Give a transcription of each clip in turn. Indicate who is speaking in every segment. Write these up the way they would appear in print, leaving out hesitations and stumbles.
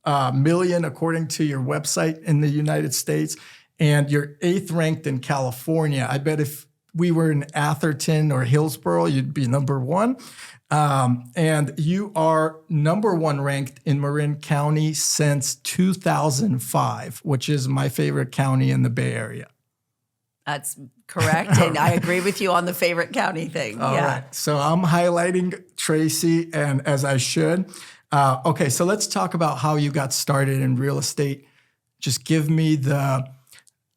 Speaker 1: million, according to your website in the United States, and you're 8th ranked in California. I bet if we were in Atherton or Hillsborough, you'd be number one. And you are number one ranked in Marin County since 2005, which is my favorite county in the Bay Area.
Speaker 2: That's correct. And I agree with you on the favorite county thing.
Speaker 1: All right. So I'm highlighting Tracy, and as I should. Okay, so let's talk about how you got started in real estate. Just give me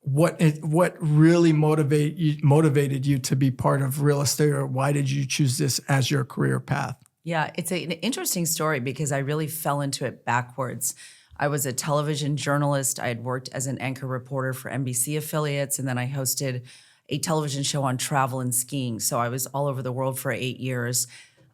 Speaker 1: what really motivated you to be part of real estate, or why did you choose this as your career path?
Speaker 2: Yeah, it's an interesting story because I really fell into it backwards. I was a television journalist. I had worked as an anchor reporter for NBC affiliates, and then I hosted a television show on travel and skiing. So I was all over the world for 8 years.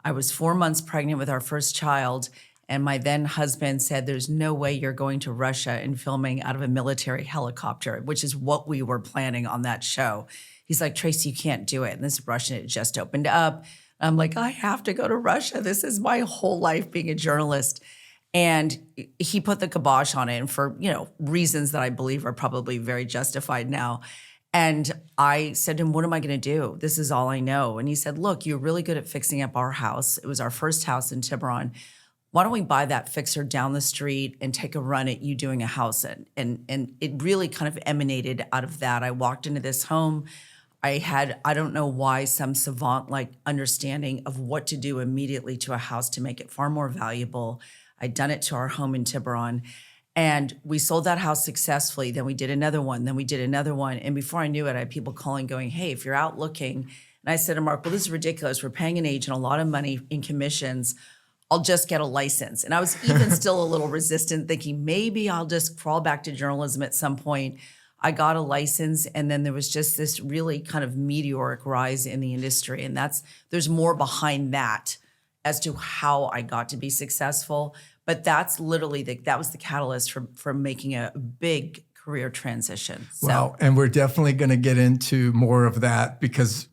Speaker 2: I was 4 months pregnant with our first child, and my then husband said, there's no way you're going to Russia and filming out of a military helicopter, which is what we were planning on that show. He's like, Tracy, you can't do it. And this Russian had just opened up. I'm like, I have to go to Russia. This is my whole life being a journalist. And he put the kibosh on it, and for, reasons that I believe are probably very justified now. And I said to him, what am I going to do? This is all I know. And he said, look, you're really good at fixing up our house. It was our first house in Tiburon. Why don't we buy that fixer down the street and take a run at you doing a house? And it really kind of emanated out of that. I walked into this home. I had, I don't know why, some savant-like understanding of what to do immediately to a house to make it far more valuable. I'd done it to our home in Tiburon. And we sold that house successfully. Then we did another one. Then we did another one. And before I knew it, I had people calling going, hey, if you're out looking. And I said to Mark, well, this is ridiculous. We're paying an agent a lot of money in commissions. I'll just get a license. And I was even still a little resistant, thinking maybe I'll just crawl back to journalism at some point. I got a license, and then there was just this really kind of meteoric rise in the industry. And there's more behind that as to how I got to be successful. But that's literally that was the catalyst for making a big career transition. So.
Speaker 1: Wow. And we're definitely going to get into more of that because,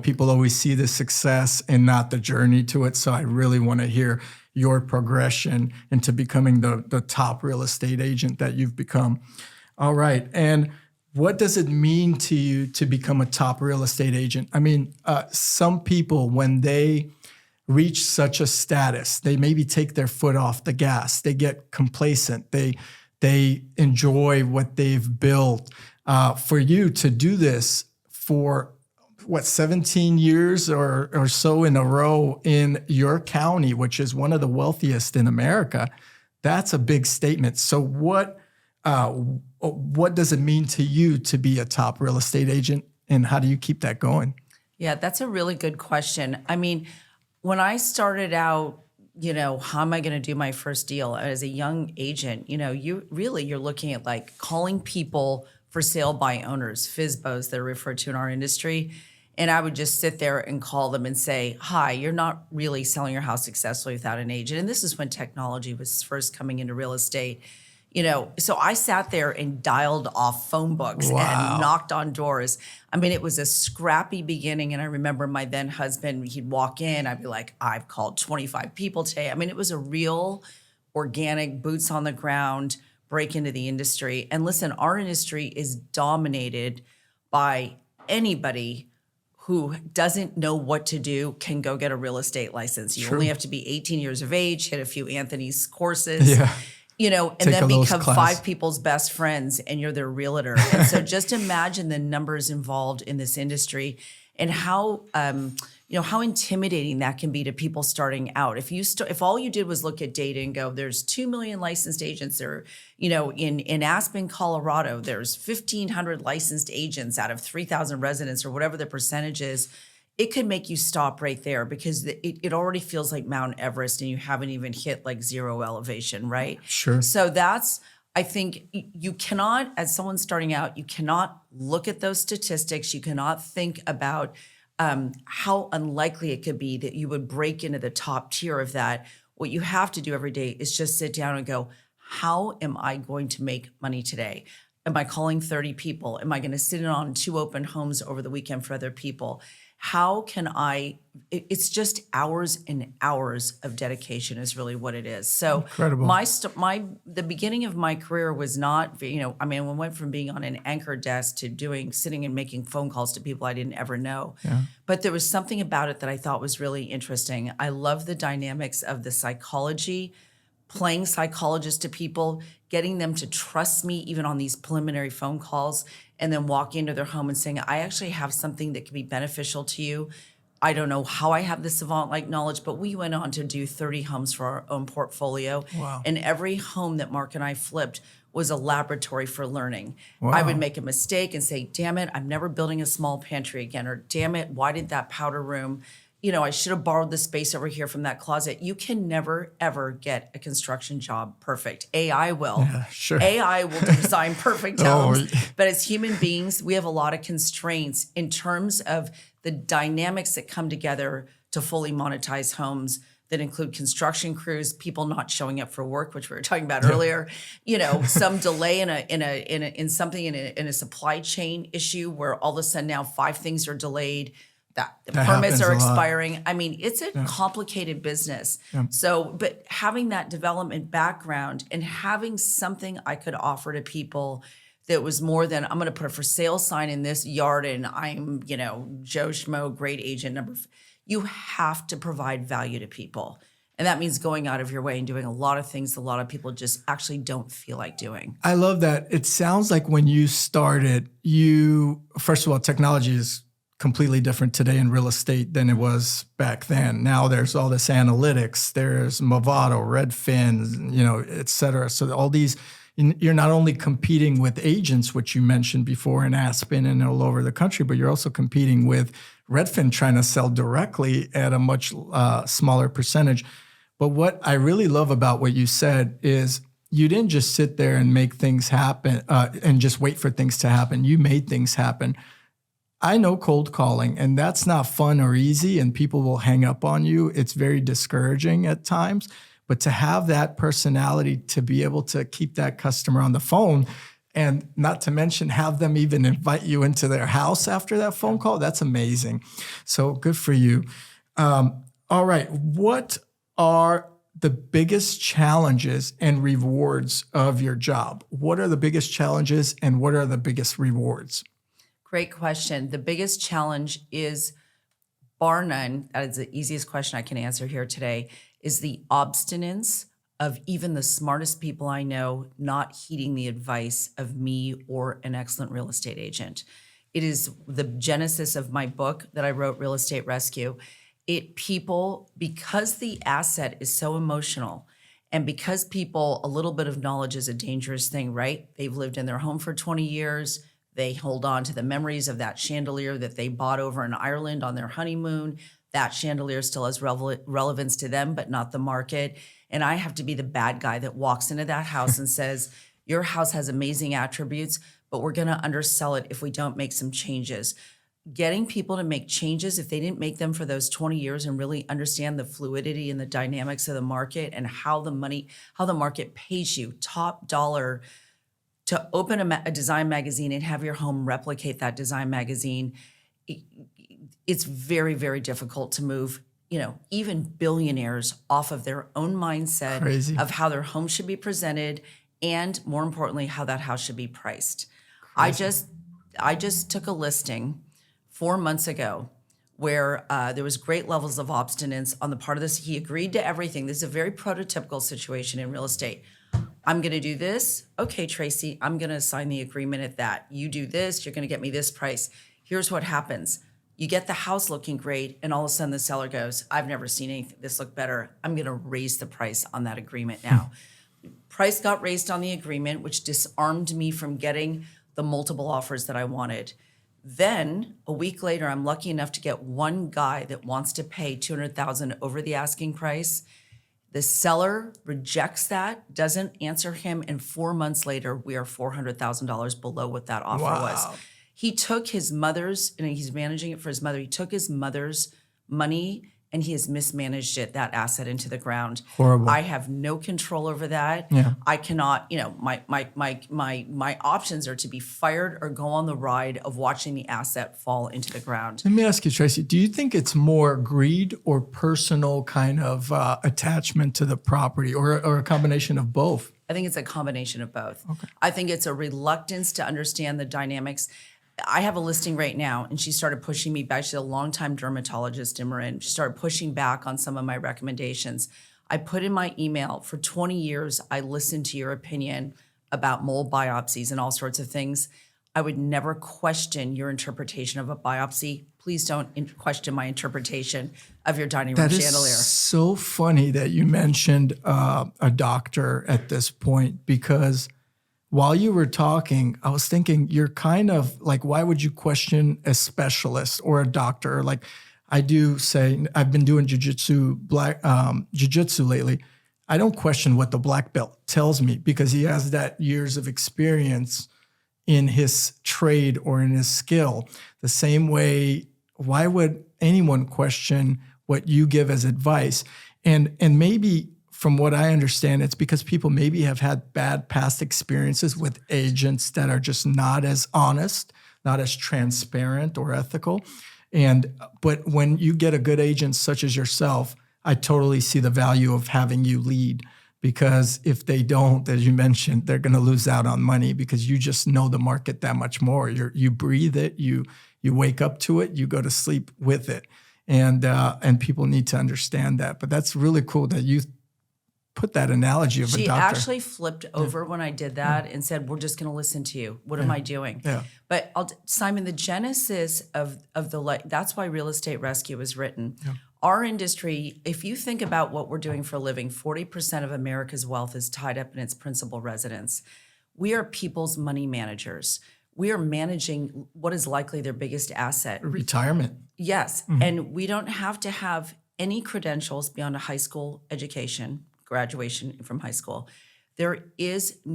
Speaker 1: people always see the success and not the journey to it. So I really want to hear your progression into becoming the top real estate agent that you've become. All right. And what does it mean to you to become a top real estate agent? I mean, some people, when they reach such a status, they maybe take their foot off the gas. They get complacent. They enjoy what they've built. For you to do this for 17 years or so in a row in your county, which is one of the wealthiest in America, that's a big statement. So what does it mean to you to be a top real estate agent, and how do you keep that going?
Speaker 2: Yeah, that's a really good question. I mean, when I started out, how am I going to do my first deal as a young agent? You're looking at like calling people for sale by owners, FSBOs, they're referred to in our industry. And I would just sit there and call them and say, hi, you're not really selling your house successfully without an agent. And this is when technology was first coming into real estate. So I sat there and dialed off phone books and knocked on doors. I mean, it was a scrappy beginning. And I remember my then husband, he'd walk in, I'd be like, I've called 25 people today. I mean, it was a real organic, boots on the ground break into the industry. And listen, our industry is dominated by anybody who doesn't know what to do can go get a real estate license. You only have to be 18 years of age, hit a few Anthony's courses. Yeah. And
Speaker 1: Take
Speaker 2: then become 5 people's best friends, and you're their realtor. And so just imagine the numbers involved in this industry and how intimidating that can be to people starting out. If all you did was look at data and go, there's 2 million licensed agents there, in Aspen, Colorado, there's 1,500 licensed agents out of 3,000 residents or whatever the percentage is. It could make you stop right there because it already feels like Mount Everest and you haven't even hit like zero elevation, right?
Speaker 1: Sure.
Speaker 2: So I think you cannot, as someone starting out, you cannot look at those statistics. You cannot think about how unlikely it could be that you would break into the top tier of that. What you have to do every day is just sit down and go, how am I going to make money today? Am I calling 30 people? Am I going to sit in on 2 open homes over the weekend for other people? How can it's just hours and hours of dedication is really what it is. So
Speaker 1: Incredible.
Speaker 2: the beginning of my career was not, I mean, we went from being on an anchor desk to sitting and making phone calls to people I didn't ever know.
Speaker 1: Yeah.
Speaker 2: But there was something about it that I thought was really interesting. I love the dynamics of the psychology, playing psychologist to people, getting them to trust me even on these preliminary phone calls, and then walking into their home and saying, I actually have something that can be beneficial to you. I don't know how I have this savant-like knowledge, but we went on to do 30 homes for our own portfolio.
Speaker 1: Wow.
Speaker 2: And every home that Mark and I flipped was a laboratory for learning.
Speaker 1: Wow.
Speaker 2: I would make a mistake and say, damn it, I'm never building a small pantry again. Or damn it, why did that powder room, I should have borrowed the space over here from that closet. You can never, ever get a construction job perfect. AI will.
Speaker 1: Yeah, sure.
Speaker 2: AI will design perfect homes.
Speaker 1: Oh.
Speaker 2: But as human beings, we have a lot of constraints in terms of the dynamics that come together to fully monetize homes that include construction crews, people not showing up for work, which we were talking about earlier. Some delay in a supply chain issue where all of a sudden now 5 things are delayed. That the permits are expiring. I mean, it's a complicated business. Yeah. So, but having that development background and having something I could offer to people that was more than, I'm going to put a for sale sign in this yard and I'm, Joe Schmo, great agent number. You have to provide value to people. And that means going out of your way and doing a lot of things a lot of people just actually don't feel like doing.
Speaker 1: I love that. It sounds like when you started, first of all, technology is completely different today in real estate than it was back then. Now there's all this analytics, there's Movado, Redfin, et cetera. So all these, you're not only competing with agents, which you mentioned before in Aspen and all over the country, but you're also competing with Redfin trying to sell directly at a much smaller percentage. But what I really love about what you said is you didn't just sit there and make things happen and just wait for things to happen. You made things happen. I know cold calling, and that's not fun or easy, and people will hang up on you. It's very discouraging at times. But to have that personality to be able to keep that customer on the phone, and not to mention have them even invite you into their house after that phone call, that's amazing. So good for you. All right. What are the biggest challenges and rewards of your job? What are the biggest challenges and what are the biggest rewards?
Speaker 2: Great question. The biggest challenge is, bar none, that is the easiest question I can answer here today, is the obstinance of even the smartest people I know not heeding the advice of me or an excellent real estate agent. It is the genesis of my book that I wrote, Real Estate Rescue. Because the asset is so emotional, and because a little bit of knowledge is a dangerous thing, right? They've lived in their home for 20 years. They hold on to the memories of that chandelier that they bought over in Ireland on their honeymoon. That chandelier still has relevance to them, but not the market. And I have to be the bad guy that walks into that house and says, your house has amazing attributes, but we're going to undersell it if we don't make some changes. Getting people to make changes, if they didn't make them for those 20 years and really understand the fluidity and the dynamics of the market and how the market pays you top dollar to open a design magazine and have your home replicate that design magazine, it's very, very difficult to move, even billionaires off of their own mindset
Speaker 1: Crazy.
Speaker 2: Of how their home should be presented and, more importantly, how that house should be priced. Crazy. I just took a listing 4 months ago where there was great levels of obstinance on the part of this. He agreed to everything. This is a very prototypical situation in real estate. I'm going to do this. Okay, Tracy, I'm going to sign the agreement at that. You do this, you're going to get me this price. Here's what happens. You get the house looking great, and all of a sudden the seller goes, I've never seen anything this look better. I'm going to raise the price on that agreement now. Price got raised on the agreement, which disarmed me from getting the multiple offers that I wanted. Then a week later, I'm lucky enough to get one guy that wants to pay $200,000 over the asking price. The seller rejects that, doesn't answer him, and 4 months later, we are $400,000 below what that offer was. He took his mother's, and he's managing it for his mother. He took his mother's money and he has mismanaged that asset into the ground.
Speaker 1: Horrible.
Speaker 2: I have no control over that.
Speaker 1: Yeah.
Speaker 2: I cannot, my options are to be fired or go on the ride of watching the asset fall into the ground.
Speaker 1: Let me ask you, Tracy, do you think it's more greed or personal kind of attachment to the property, or a combination of both?
Speaker 2: I think it's a combination of both. Okay. I think it's a reluctance to understand the dynamics. I have a listing right now, and she started pushing me back. She's a longtime dermatologist in Marin. She started pushing back on some of my recommendations. I put in my email, for 20 years, I listened to your opinion about mole biopsies and all sorts of things. I would never question your interpretation of a biopsy. Please don't question my interpretation of your dining room chandelier.
Speaker 1: That is so funny that you mentioned a doctor at this point, because while you were talking, I was thinking, you're kind of like, why would you question a specialist or a doctor? Like, I do say, I've been doing jujitsu lately. I don't question what the black belt tells me, because he has that years of experience in his trade or in his skill. The same way, why would anyone question what you give as advice? And maybe, from what I understand, it's because people maybe have had bad past experiences with agents that are just not as honest, not as transparent or ethical. But when you get a good agent such as yourself, I totally see the value of having you lead, because if they don't, as you mentioned, they're going to lose out on money, because you just know the market that much more. You breathe it, you wake up to it, you go to sleep with it, and people need to understand that. But that's really cool that you put that analogy of a doctor.
Speaker 2: She actually flipped over when I did that and said, "We're just going to listen to you. What am I doing?"
Speaker 1: Yeah.
Speaker 2: But Simon, the genesis of that's why Real Estate Rescue was written. Yeah. Our industry, if you think about what we're doing for a living, 40% of America's wealth is tied up in its principal residence. We are people's money managers. We are managing what is likely their biggest asset.
Speaker 1: Retirement.
Speaker 2: Yes. Mm-hmm. And we don't have to have any credentials beyond a high school education, graduation from high school. There is